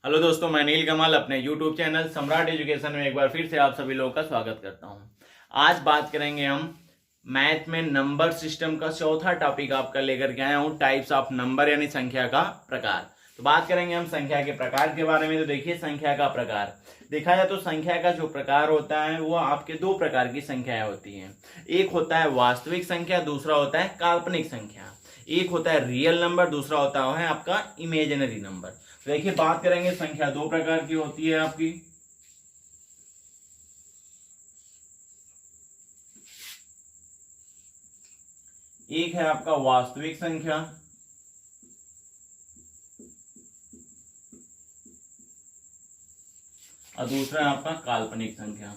Hello दोस्तों, मैं नील कमल अपने यूट्यूब चैनल सम्राट एजुकेशन में एक बार फिर से आप सभी लोगों का स्वागत करता हूं। आज बात करेंगे हम मैथ में नंबर सिस्टम का चौथा टॉपिक आपका लेकर के आया हूं, टाइप्स ऑफ नंबर यानी संख्या का प्रकार। तो बात करेंगे हम संख्या के प्रकार के बारे में। तो देखिए, संख्या का प्रकार देखा जाए तो संख्या का जो प्रकार होता है वो आपके दो प्रकार की संख्याएं होती हैं। एक होता है वास्तविक संख्या, दूसरा होता है काल्पनिक संख्या। एक होता है रियल नंबर, दूसरा होता है आपका इमेजिनरी नंबर। देखिए, बात करेंगे संख्या दो प्रकार की होती है आपकी। एक है आपका वास्तविक संख्या और दूसरा है आपका काल्पनिक संख्या।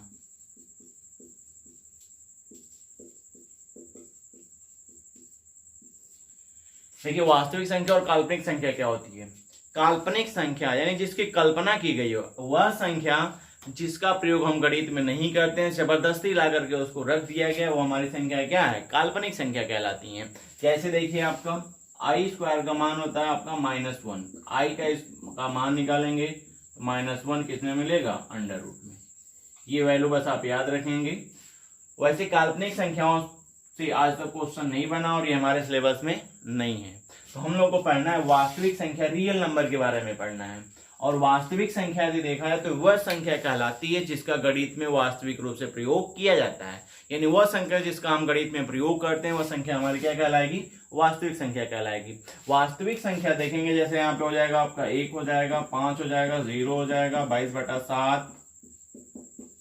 देखिए, वास्तविक संख्या और काल्पनिक संख्या क्या होती है। काल्पनिक संख्या यानी जिसकी कल्पना की गई हो, वह संख्या जिसका प्रयोग हम गणित में नहीं करते हैं, जबरदस्ती ला करके उसको रख दिया गया, वो हमारी संख्या क्या है, काल्पनिक संख्या कहलाती है। जैसे देखिए, आपका आई स्क्वायर का मान होता है आपका -1। आई का मान निकालेंगे तो -1 कितने मिलेगा, अंडर रूट में। ये वैल्यू बस आप याद रखेंगे। वैसे काल्पनिक संख्याओं से आज तक क्वेश्चन नहीं बना और ये हमारे सिलेबस में नहीं है। तो हम लोग को पढ़ना है वास्तविक संख्या, रियल नंबर के बारे में पढ़ना है। और वास्तविक संख्या यदि देखा है तो वह संख्या कहलाती है जिसका गणित में वास्तविक रूप से प्रयोग किया जाता है। यानी वह संख्या जिसका हम गणित में प्रयोग करते हैं वह संख्या हमारी क्या कहलाएगी, वास्तविक संख्या कहलाएगी। वास्तविक संख्या देखेंगे, जैसे यहाँ पे हो जाएगा आपका 1 हो जाएगा, 5 हो जाएगा, 0 हो जाएगा, 22/7,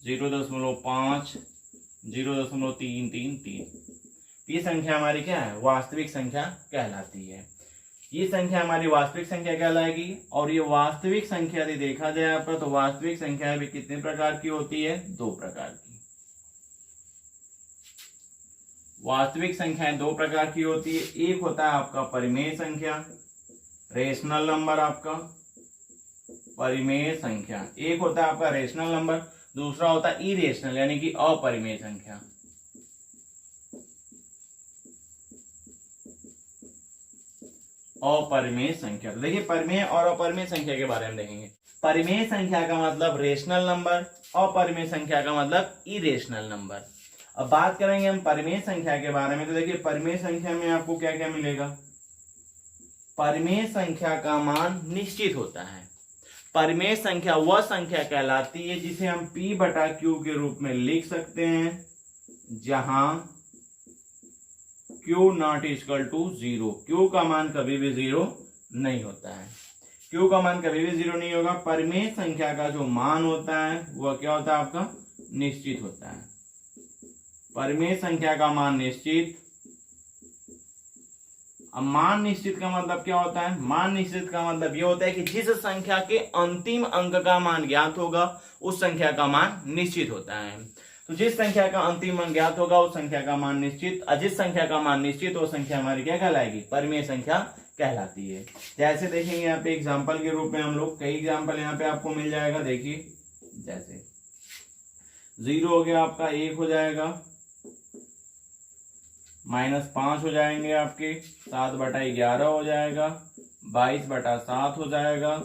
0.5, 0.333। ये संख्या हमारी क्या है, वास्तविक संख्या कहलाती है। ये संख्या हमारी वास्तविक संख्या कहलाएगी। और ये वास्तविक संख्या यदि देखा जाए आपका तो वास्तविक संख्या भी कितने प्रकार की होती है, दो प्रकार की। वास्तविक संख्याएं दो प्रकार की होती है। एक होता है आपका परिमेय संख्या, रेशनल नंबर, आपका परिमेय संख्या। एक होता है आपका रेशनल नंबर, दूसरा होता है इरेशनल यानी कि अपरिमेय संख्या। अपरिमेय संख्या। तो देखिए, परिमेय और अपरिमेय संख्या के बारे में देखेंगे। परिमेय संख्या का मतलब रेशनल नंबर, अपरिमेय संख्या का मतलब इरेशनल नंबर। अब बात करेंगे हम परिमेय संख्या के बारे में। तो देखिए, परिमेय संख्या में आपको क्या क्या मिलेगा। परिमेय संख्या का मान निश्चित होता है। परिमेय संख्या वह संख्या कहलाती है जिसे हम P/Q के रूप में लिख सकते हैं, जहां Q not equal to 0। Q का मान कभी भी 0 नहीं होता है। Q का मान कभी भी 0 नहीं होगा। परिमेय संख्या का जो मान होता है वह क्या होता है, आपका निश्चित होता है। परिमेय संख्या का मान निश्चित। अब मान निश्चित का मतलब क्या होता है, मान निश्चित का मतलब यह होता है कि जिस संख्या के अंतिम अंक का मान ज्ञात होगा उस संख्या का मान निश्चित होता है। तो जिस संख्या का अंतिम अंक ज्ञात होगा उस संख्या का मान निश्चित, और जिस संख्या का मान निश्चित वो संख्या हमारी क्या कहलाएगी, परिमेय संख्या कहलाती है। जैसे देखेंगे यहाँ पे एग्जांपल के रूप में हम लोग कई एग्जांपल यहाँ पे आपको मिल जाएगा। देखिए, जैसे 0 हो गया आपका, 1 हो जाएगा, -5 हो जाएंगे आपके, 7/11 हो जाएगा, 22/7 हो जाएगा,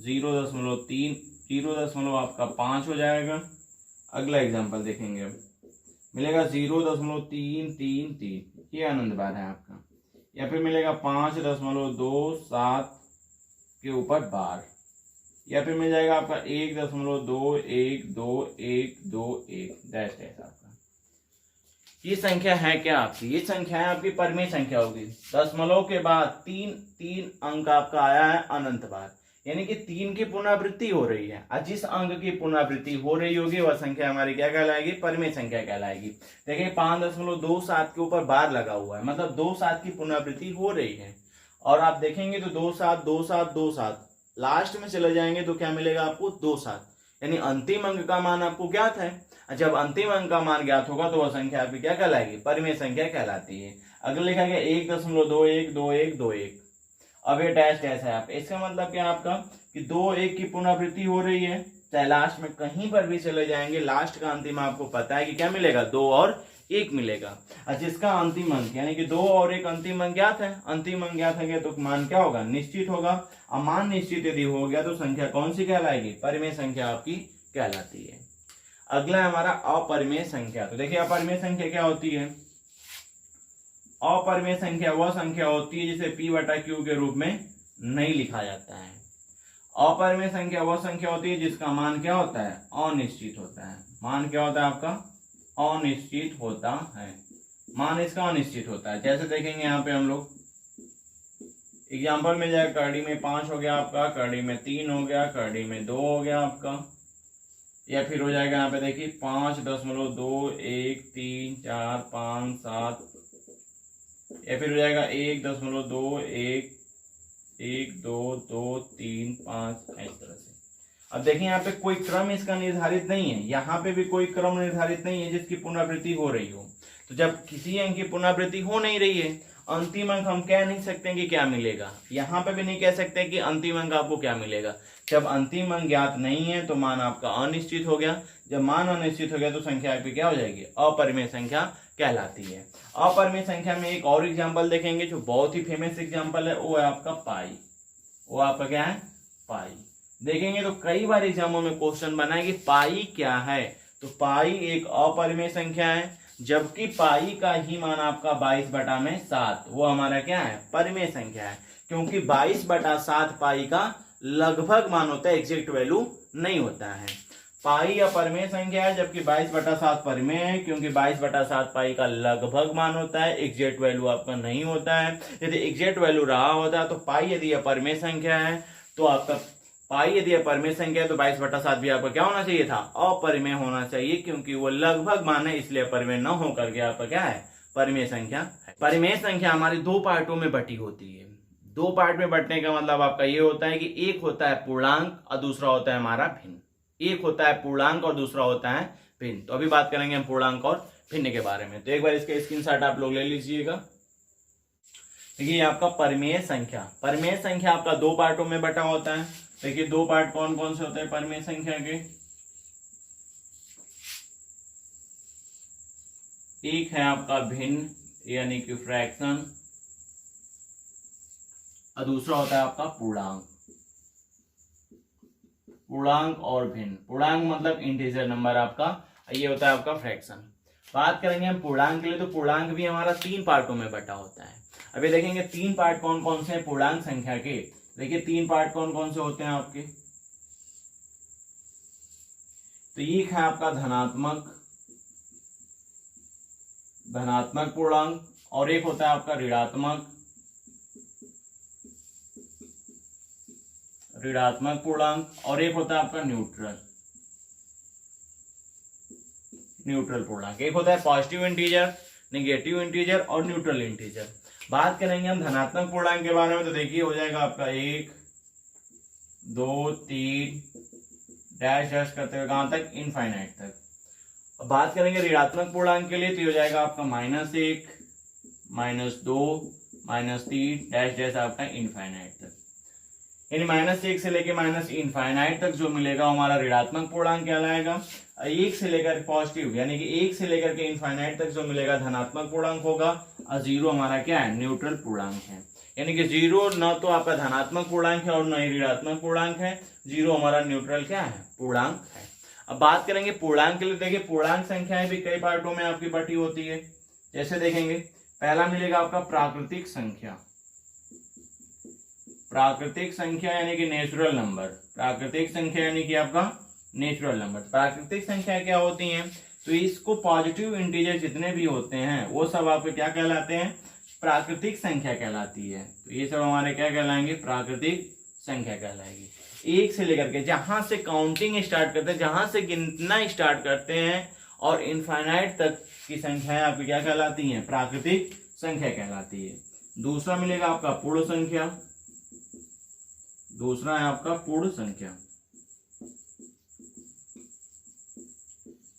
0.3 0.5 हो जाएगा। अगला एग्जांपल देखेंगे, अब मिलेगा 0.333, ये आनंद बार है आपका। या फिर मिलेगा 5.27 के ऊपर बार। या फिर मिल जाएगा आपका 1.21221 डैश डैश आपका। ये संख्या है क्या आपकी, ये संख्या है आपकी परिमेय संख्या होगी। दशमलव के बाद 3 अंक आपका आया है अनंत बार, यानी कि 3 की पुनरावृत्ति हो रही है। और जिस अंक की पुनरावृत्ति हो रही होगी वह संख्या हमारी क्या कहलाएगी, परिमेय संख्या कहलाएगी। देखिए, 5.27 के ऊपर बार लगा हुआ है, मतलब 2 7 की पुनरावृत्ति हो रही है। और आप देखेंगे तो 2 7 2 7 2 7 लास्ट में चले जाएंगे तो क्या मिलेगा आपको, 2 7, यानी अंतिम अंक का मान आपको ज्ञात है। जब अंतिम अंक का मान ज्ञात होगा तो वह संख्या आपकी क्या कहलाएगी, परिमेय संख्या कहलाती है। अगर लिखा गया 1.212121, अब ये डैश डैश है आप, इसका मतलब क्या है आपका कि 2 1 की पुनरावृत्ति हो रही है। चाहे लास्ट में कहीं पर भी चले जाएंगे, लास्ट का अंतिम आपको पता है कि क्या मिलेगा, 2 और 1 मिलेगा। और जिसका अंतिम अंक यानी कि 2 और 1 अंतिम अंक ज्ञात है, अंतिम अंक ज्ञात है तो मान क्या होगा, निश्चित होगा। और मान निश्चित यदि हो गया तो संख्या कौन सी कहलाएगी, परिमेय संख्या आपकी कहलाती है। अगला हमारा अपरिमेय संख्या। तो देखिए अपरिमेय संख्या क्या होती है, अपरिमेय संख्या वह संख्या होती है जिसे p/q के रूप में नहीं लिखा जाता है। अपरिमेय संख्या वह संख्या होती है जिसका मान क्या होता है, अनिश्चित होता है। मान क्या होता है आपका, अनिश्चित होता है। मान इसका अनिश्चित होता है। जैसे देखेंगे यहाँ पे हम लोग एग्जाम्पल मिल जाएगा, कड़ी में 5 हो गया आपका, कड़ी में 3 हो गया, कड़ी में 2 हो गया आपका, या फिर हो जाएगा यहाँ पे देखिए 5.2 1 3 4 5 7, या फिर हो जाएगा 1.2 1 1 2 2 3 5, इस तरह से। अब देखिए यहाँ पे कोई क्रम इसका निर्धारित नहीं है, यहाँ पे भी कोई क्रम निर्धारित नहीं है जिसकी पुनरावृत्ति हो रही हो। तो जब किसी अंक की पुनरावृत्ति हो नहीं रही है, अंतिम अंक हम कह नहीं सकते कि क्या मिलेगा। यहाँ पे भी नहीं कह सकते कि अंतिम अंक आपको क्या मिलेगा। जब अंतिम अंक ज्ञात नहीं है तो मान आपका अनिश्चित हो गया। जब मान अनिश्चित हो गया तो संख्या आपकी क्या हो जाएगी, अपरिमेय संख्या कहलाती है। अपरिमेय संख्या में एक और एग्जाम्पल देखेंगे जो बहुत ही फेमस एग्जाम्पल है, वो है आपका पाई। वो आपका क्या है, पाई। देखेंगे तो कई बार एग्जामों में क्वेश्चन बना है कि पाई क्या है। तो पाई एक अपरिमेय संख्या है, जबकि पाई का ही मान आपका 22/7 वो हमारा क्या है, परिमेय संख्या है। क्योंकि 22/7 पाई का लगभग मान होता है, एग्जैक्ट वैल्यू नहीं होता है। पाई अपरिमेय संख्या है जबकि 22/7 परिमेय है, क्योंकि 22/7 पाई का लगभग मान होता है, एग्जैक्ट वैल्यू आपका नहीं होता है। यदि एग्जैक्ट वैल्यू रहा होता तो पाई यदि अपरिमेय संख्या है तो आपका पाई यदि अपरिमेय संख्या है तो 22/7 भी आपका क्या होना चाहिए था, अपरिमेय होना चाहिए, क्योंकि वो लगभग मान है इसलिए अपरिमेय न होकर के आपका क्या है, परिमेय संख्या है। परिमेय संख्या हमारी 2 पार्टों में बटी होती है। 2 पार्ट में बटने का मतलब आपका ये होता है कि एक होता है पूर्णांक और दूसरा होता है हमारा भिन्न। एक होता है पूर्णांक और दूसरा होता है भिन्न। तो अभी बात करेंगे हम पूर्णांक और भिन्न के बारे में। तो एक बार इसका स्क्रीनशॉट आप लोग ले लीजिएगा। देखिए आपका परिमेय संख्या, परिमेय संख्या आपका 2 पार्टों में बटा होता है। देखिए 2 पार्ट कौन कौन से होते हैं परिमेय संख्या के, एक है आपका भिन्न यानी कि फ्रैक्शन, और दूसरा होता है आपका पूर्णांक। पूर्णांक और भिन्न, पूर्णांक मतलब इंटीजर नंबर आपका, ये होता है आपका फ्रैक्शन। बात करेंगे हम पूर्णांक के लिए, तो पूर्णांक भी हमारा 3 पार्टों में बटा होता है। अभी देखेंगे 3 पार्ट कौन कौन से हैं पूर्णांक संख्या के। देखिए 3 पार्ट कौन कौन से होते हैं आपके, तो एक है आपका धनात्मक पूर्णांक, और एक होता है आपका ऋणात्मक पूर्णांक, और एक होता है आपका न्यूट्रल पूर्णांक। एक होता है पॉजिटिव इंटीजर, नेगेटिव इंटीजर और न्यूट्रल इंटीजर। बात करेंगे हम धनात्मक पूर्णांक के बारे में, तो देखिए हो जाएगा आपका 1 2 3 डैश डैश करते हुए कहां तक, इनफाइनाइट तक। अब बात करेंगे ऋणात्मक पूर्णांक के लिए, तो हो जाएगा आपका -1 -2 -3 डैश डैश आपका इनफाइनाइट तक। यानी -1 से लेके इनफाइनाइट तक जो मिलेगा हमारा ऋणात्मक पूर्णांक कहलाएगा। 1 से लेकर पॉजिटिव यानी कि 1 से लेकर के इनफाइनाइट तक जो मिलेगा धनात्मक पूर्णांक होगा, और 0 हमारा क्या है, न्यूट्रल पूर्णांक है। यानी कि 0 न तो आपका धनात्मक पूर्णांक है और न ही ऋणात्मक पूर्णांक है, 0 हमारा न्यूट्रल क्या है, पूर्णांक है। अब बात करेंगे पूर्णांक के लिए। देखिए पूर्णांक संख्याएं भी कई पार्टों में आपकी बटी होती है। जैसे देखेंगे पहला मिलेगा आपका प्राकृतिक संख्या। प्राकृतिक संख्या यानी कि नेचुरल नंबर। प्राकृतिक संख्या यानी कि आपका नेचुरल नंबर। प्राकृतिक संख्या क्या होती हैं, तो इसको पॉजिटिव इंटीजर जितने भी होते हैं वो सब आपके क्या कहलाते हैं, प्राकृतिक संख्या कहलाती है। तो ये सब हमारे क्या कहलाएंगे, प्राकृतिक संख्या कहलाएगी। 1 से लेकर के जहां से काउंटिंग स्टार्ट करते हैं, जहां से गिनना स्टार्ट करते हैं और इनफाइनाइट तक की संख्याएं आपकी क्या कहलाती हैं, प्राकृतिक संख्या कहलाती है। दूसरा मिलेगा आपका पूर्ण संख्या। दूसरा है आपका पूर्ण संख्या।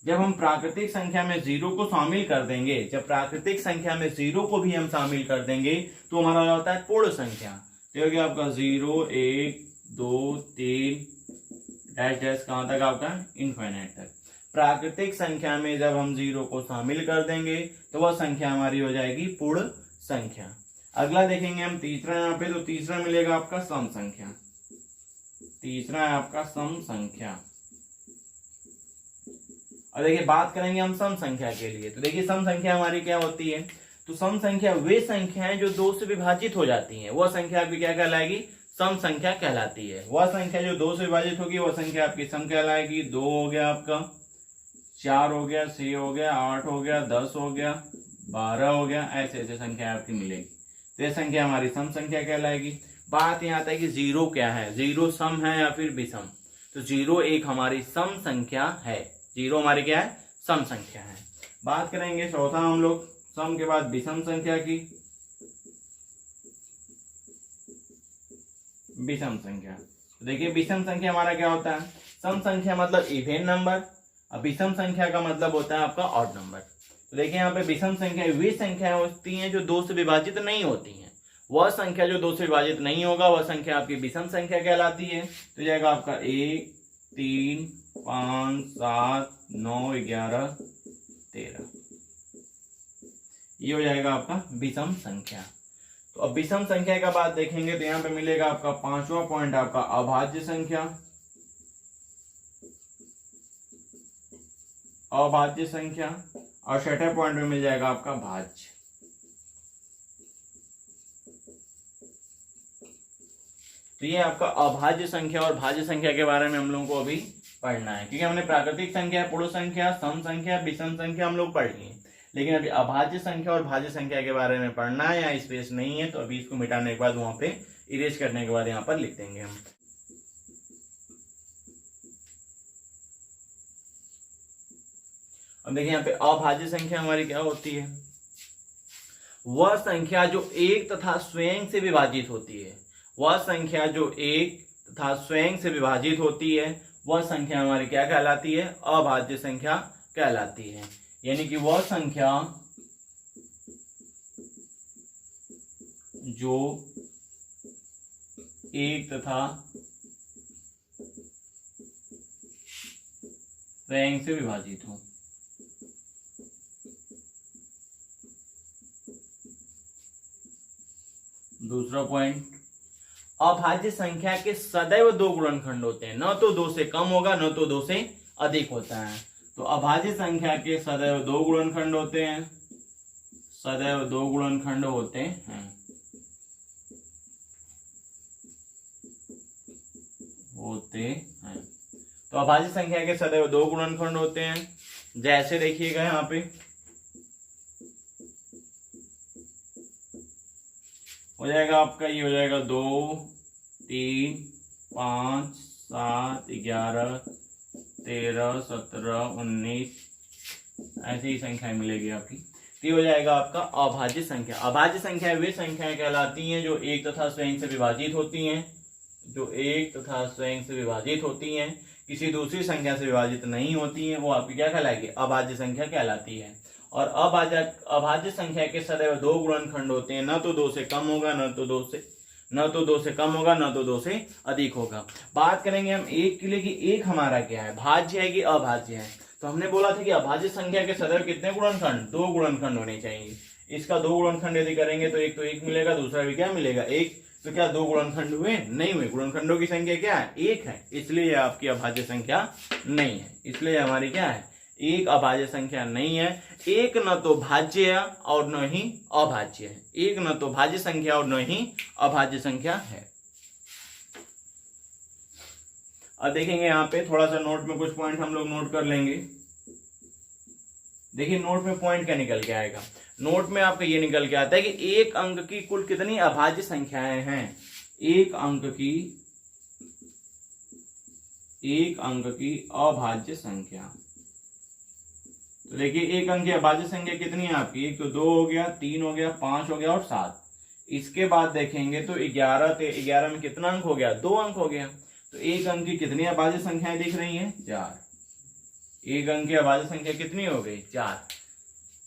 जब हम प्राकृतिक संख्या में 0 को शामिल कर देंगे, जब प्राकृतिक संख्या में 0 को भी हम शामिल कर देंगे तो हमारा क्या होता है, पूर्ण संख्या। तो हो गया आपका 0 1 2 3 डैश डैश कहां तक आपका, इनफाइनाइट तक। प्राकृतिक संख्या में जब हम 0 को शामिल कर देंगे तो वह संख्या हमारी हो जाएगी पूर्ण संख्या। अगला देखेंगे हम तीसरा यहाँ पे, तो तीसरा मिलेगा आपका सम संख्या। तीसरा है आपका सम संख्या। और देखिए बात करेंगे हम सम संख्या के लिए, तो देखिए सम संख्या हमारी क्या होती है, तो सम संख्या वे संख्याएं जो 2 से विभाजित हो जाती हैं, वह संख्या आपकी क्या कहलाएगी, सम संख्या कहलाती है। वह संख्या जो 2 से विभाजित होगी वह संख्या आपकी सम कहलाएगी। 2 हो गया आपका, 4 हो गया, 6 हो गया, 8 हो गया, 10 हो गया, 12 हो गया, ऐसे ऐसे संख्या आपकी मिलेगी, तो यह संख्या हमारी सम संख्या कहलाएगी। बात यहाँ आता है कि 0 क्या है, 0 सम है या फिर विषम, तो 0 एक हमारी सम संख्या है। 0 हमारी क्या है, सम संख्या है। बात करेंगे चौथा हम लोग सम के बाद विषम संख्या की। विषम संख्या, तो देखिए विषम संख्या हमारा क्या होता है, सम संख्या मतलब इवेन नंबर, और विषम संख्या का मतलब होता है आपका ऑड नंबर। तो देखिए यहाँ पे विषम संख्या वे संख्याएं होती हैं जो 2 से विभाजित नहीं होती हैं। वह संख्या जो 2 से विभाजित नहीं होगा वह संख्या आपकी विषम संख्या कहलाती है। तो जाएगा आपका 1, 3, 5, 7, 9, 11, 13, ये हो जाएगा आपका विषम संख्या। तो अब विषम संख्या का बात देखेंगे तो यहाँ पे मिलेगा आपका 5वां पॉइंट आपका अभाज्य संख्या। अभाज्य संख्या, और 6ठे पॉइंट में मिल जाएगा आपका भाज्य। तो ये आपका अभाज्य संख्या और भाज्य संख्या के बारे में हम लोगों को अभी पढ़ना है, क्योंकि हमने प्राकृतिक संख्या, पूर्ण संख्या, सम संख्या, विषम संख्या हम लोग पढ़ लिए, लेकिन अभी अभाज्य संख्या और भाज्य संख्या के बारे में पढ़ना है। यहाँ स्पेस नहीं है तो अभी इसको मिटाने के बाद वहां पे इरेज करने के बाद यहाँ पर लिख देंगे हम। अब देखिए यहाँ पे अभाज्य संख्या हमारी क्या होती है, वह संख्या जो एक तथा स्वयं से विभाजित होती है। वह संख्या जो एक तथा स्वयं से विभाजित होती है वह संख्या हमारी क्या कहलाती है, अभाज्य संख्या कहलाती है। यानी कि वह संख्या जो एक तथा स्वयं से विभाजित हो। दूसरा पॉइंट, अभाज्य संख्या के सदैव 2 गुणनखंड होते हैं, न तो 2 से कम होगा न तो 2 से अधिक होता है। तो अभाज्य संख्या के सदैव 2 गुणनखंड होते हैं, सदैव 2 गुणनखंड होते हैं, तो अभाज्य संख्या के सदैव 2 गुणनखंड होते हैं। जैसे देखिएगा यहाँ पे हो जाएगा आपका, ये हो जाएगा 2, 3, 5, 7, 11, 13, 17, 19, ऐसी ही संख्याएं मिलेगी आपकी। तो ये हो जाएगा आपका अभाज्य संख्या। अभाज्य संख्या वे संख्याएं कहलाती हैं जो एक तथा स्वयं से विभाजित होती हैं, जो एक तथा स्वयं से विभाजित होती हैं, किसी दूसरी संख्या से विभाजित नहीं होती हैं, वो आपकी क्या कहलाएगी, अभाज्य संख्या कहलाती है। और अभाज्य संख्या के सदैव 2 गुणनखंड होते हैं, न तो 2 से कम होगा न तो 2 से कम होगा न तो 2 से अधिक होगा। बात करेंगे हम एक के लिए कि एक हमारा क्या है, भाज्य है कि अभाज्य है। तो हमने बोला था कि अभाज्य संख्या के सदैव कितने गुणनखंड, 2 गुणनखंड होने चाहिए। इसका 2 गुणनखंड यदि करेंगे तो एक तो 1 मिलेगा, दूसरा भी क्या मिलेगा, 1। तो क्या 2 गुणनखंड हुए, नहीं हुए। गुणनखंडों की संख्या क्या है, 1 है, इसलिए आपकी अभाज्य संख्या नहीं है। इसलिए हमारी क्या है, एक अभाज्य संख्या नहीं है। एक न तो भाज्य है और न ही अभाज्य है, एक न तो भाज्य संख्या और न ही अभाज्य संख्या है। अब देखेंगे यहाँ पे थोड़ा सा नोट में कुछ पॉइंट हम लोग नोट कर लेंगे। देखिए नोट में पॉइंट क्या निकल के आएगा, नोट में आपका ये निकल के आता है कि एक अंक की कुल कितनी अभाज्य संख्याएं हैं। एक अंक की अभाज्य संख्या, तो देखिए एक अंक की अभाज्य संख्या कितनी है आपकी, एक तो 2 हो गया, 3 हो गया, 5 हो गया और 7। इसके बाद देखेंगे तो 11 में कितना अंक हो गया, 2 अंक हो गया। तो एक अंक की कितनी अभाज्य संख्याएं दिख रही हैं, 4। एक अंक की अभाज्य संख्या कितनी हो गई, 4।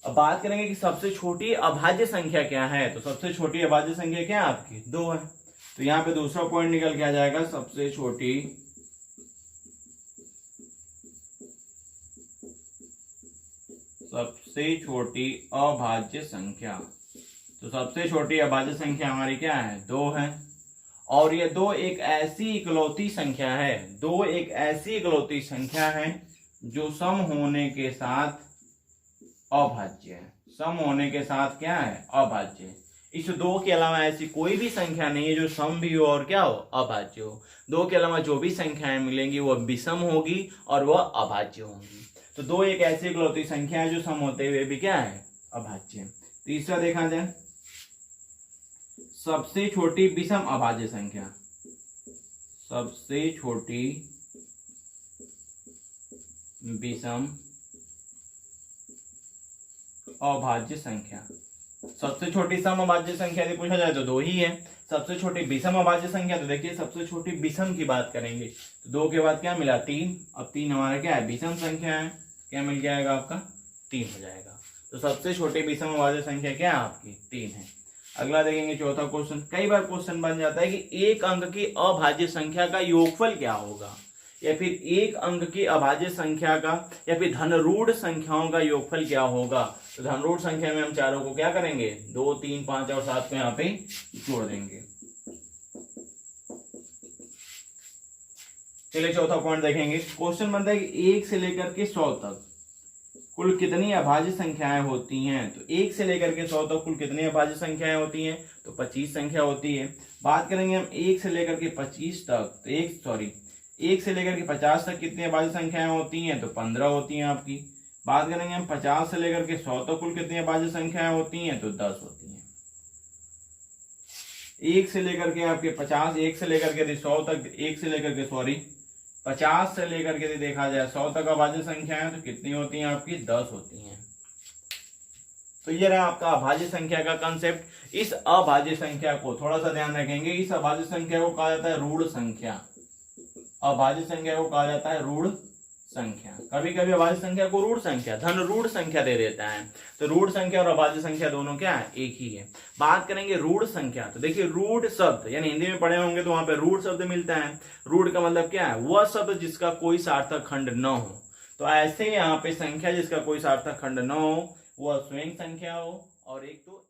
अब बात करेंगे कि सबसे छोटी अभाज्य संख्या क्या है, तो सबसे छोटी अभाज्य संख्या क्या है आपकी, 2 है। तो यहाँ पे दूसरा पॉइंट निकल के आ जाएगा, सबसे छोटी सबसे छोटी अभाज्य संख्या। तो सबसे छोटी अभाज्य संख्या हमारी क्या है? 2 है। और ये 2 एक ऐसी इकलौती संख्या है, 2 एक ऐसी इकलौती संख्या है जो सम होने के साथ अभाज्य है। सम होने के साथ क्या है? अभाज्य है। इस 2 के अलावा ऐसी कोई भी संख्या नहीं है जो सम भी हो और क्या हो? अभाज्य हो। 2 के अलावा जो भी संख्याएं मिलेंगी वह विषम होगी और वह अभाज्य होंगी। तो 2 एक ऐसी इकलौती संख्या है जो सम होते हुए भी क्या है? अभाज्य है। तीसरा देखा जाए, सबसे छोटी विषम अभाज्य संख्या। सबसे छोटी विषम अभाज्य संख्या। सबसे छोटी सम अभाज्य संख्या यदि पूछा जाए तो 2 ही है। सबसे छोटी विषम अभाज्य संख्या, तो देखिए सबसे छोटी विषम की बात करेंगे तो 2 के बाद क्या मिला? 3। अब 3 हमारा क्या है? विषम संख्या है। क्या मिल जाएगा आपका? 3 हो जाएगा। तो सबसे छोटी विषम अभाज्य संख्या क्या है आपकी? 3 है। अगला देखेंगे चौथा क्वेश्चन। कई बार क्वेश्चन बन जाता है कि एक अंक की अभाज्य संख्या का योगफल क्या होगा, या फिर एक अंक की अभाज्य संख्या का या फिर धनरूढ़ संख्याओं का योगफल क्या होगा। तो धनरूढ़ संख्या में हम चारों को क्या करेंगे? 2, 3, 5 और 7 को यहाँ पे जोड़ देंगे। चलिए चौथा पॉइंट देखेंगे। क्वेश्चन बनता है कि 1 से लेकर के 100 तक कुल कितनी अभाज्य संख्याएं होती हैं। तो 1 से लेकर के 100 तक कुल कितनी अभाज्य संख्याएं होती हैं? तो 25 संख्या होती है। बात करेंगे हम 1 से लेकर के 25 तक, तो 1 से लेकर के 50 तक कितनी अभाज्य संख्याएं होती हैं? तो 15 होती हैं आपकी। बात करेंगे हम 50 से लेकर के 100 तक कुल कितनी अभाज्य संख्याएं होती हैं? तो 10 होती हैं। 1 से लेकर के आपके 50, 1 से लेकर के 100 तक, 1 से लेकर के 50 से लेकर के देखा जाए 100 तक अभाज्य संख्याएं तो कितनी होती हैं आपकी? 10 होती हैं। तो ये रहा आपका अभाज्य संख्या का कंसेप्ट। इस अभाज्य संख्या को थोड़ा सा ध्यान रखेंगे, इस अभाज्य संख्या को कहा जाता है रूढ़ संख्या। अभाज्य संख्या को कहा जाता है रूढ़ संख्या। कभी कभी अभाज्य संख्या को रूढ़ संख्या, धन रूढ़ संख्या दे देता है। तो रूढ़ संख्या और अभाज्य संख्या दोनों क्या है? एक ही है। बात करेंगे रूढ़ संख्या, तो देखिए रूढ़ शब्द यानी हिंदी में पढ़े होंगे तो वहां पे रूढ़ शब्द मिलता है। रूढ़ का मतलब क्या है? वह शब्द जिसका कोई सार्थक खंड न हो। तो ऐसे यहाँ पे संख्या जिसका कोई सार्थक खंड न हो वह स्वयं संख्या हो, और एक तो